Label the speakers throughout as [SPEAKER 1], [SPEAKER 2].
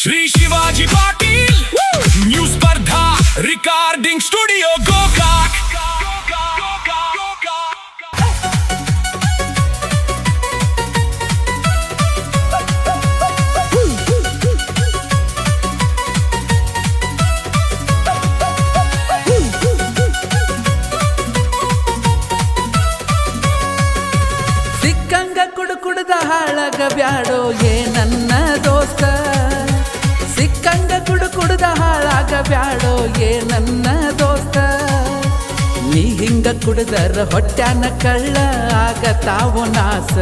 [SPEAKER 1] Shri Shivaji Patil new स्पर्धा recording studio Gokak.
[SPEAKER 2] ಸಿಕ್ಕಂಗ ಕುಡುಕುಡ್ದ ಹಾಳಾಗ ಬ್ಯಾಡೋ ಏ ನನ್ನ ದೋಸ್ತ, ಸಿಕ್ಕಂಗ ಕುಡುಕುಡ್ದ ಹಾಳಾಗ ಬ್ಯಾಡೋ ಏ ನನ್ನ ದೋಸ್ತ. ನೀ ಹಿಂಗ ಕುಡ್ದರ ಹೊಟ್ಯಾನ ಕಳ್ಳ ಆಗತಾವೋ ನಾಸ,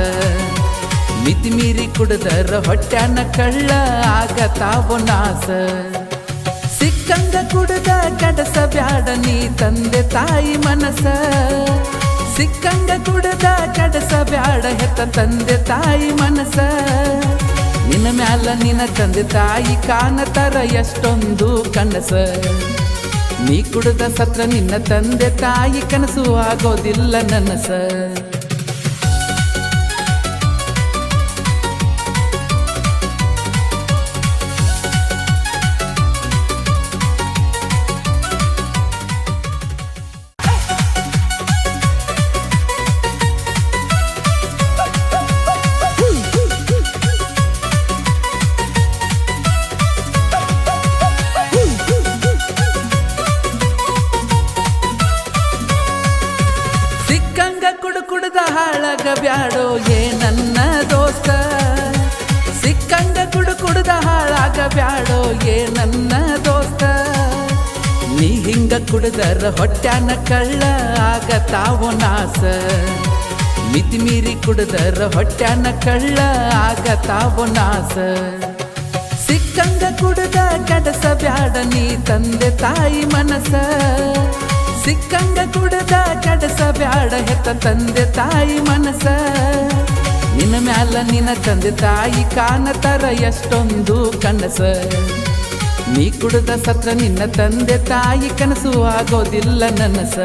[SPEAKER 2] ಮಿತಿ ಮೀರಿ ಕುಡ್ದರ ಹೊಟ್ಯಾನ ಕಳ್ಳ ಆಗತಾವೋ ನಾಸ. ಸಿಕ್ಕಂಗ ಕುಡ್ದ ಕಡಸ ಬ್ಯಾಡ ನೀ ತಂದೆ ತಾಯಿ ಮನಸ, ಸಿಕ್ಕಂಗ ಕುಡ್ದ ಕಡಸ ಬ್ಯಾಡ ಹೆತ್ತ ತಂದೆ ತಾಯಿ ಮನಸ. ನಿನ್ನ ಮ್ಯಾಲ ನಿನ್ನ ತಂದೆ ತಾಯಿ ಕಾಣತರ ಎಷ್ಟೊಂದು ಕನಸ, ನೀ ಕುಡ್ದ ಸತ್ರ ನಿನ್ನ ತಂದೆ ತಾಯಿ ಕನಸು ಆಗೋದಿಲ್ಲ ನನಸ. ಸಿಕ್ಕಂಗ ಕುಡುಕುಡ್ದ ಹಾಳಾಗ ಬ್ಯಾಡೋ ಏ ನನ್ನ ದೋಸ್ತ, ಸಿಕ್ಕಂಗ ಕುಡುಕುಡ್ದ ಹಾಳಾಗ ಬ್ಯಾಡೋ ಏ ನನ್ನ ದೋಸ್ತ. ನೀ ಹಿಂಗ ಕುಡ್ದರ ಹೊಟ್ಯಾನ ಕಳ್ಳ ಆಗತಾವೋ ನಾಸ, ಮಿತಿ ಮೀರಿ ಕುಡ್ದರ ಹೊಟ್ಯಾನ ಕಳ್ಳ ಆಗತಾವೋ ನಾಸ. ಸಿಕ್ಕಂಗ ಕುಡ್ದ ಕಡಸ ಬ್ಯಾಡ ನೀ ತಂದೆ ತಾಯಿ ಮನಸ, ಸಿಕ್ಕಂಗ ಕುಡ್ದ ಕಡಸ ಬ್ಯಾಡ ಹೆತ್ತ ತಂದೆ ತಾಯಿ ಮನಸ. ನಿನ್ನ ಮ್ಯಾಲ ನಿನ್ನ ತಂದೆ ತಾಯಿ ಕಾಣತರ ಎಷ್ಟೊಂದು ಕನಸ, ನೀ ಕುಡ್ದ ಸತ್ರ ನಿನ್ನ ತಂದೆ ತಾಯಿ ಕನಸು ಆಗೋದಿಲ್ಲ ನನಸ.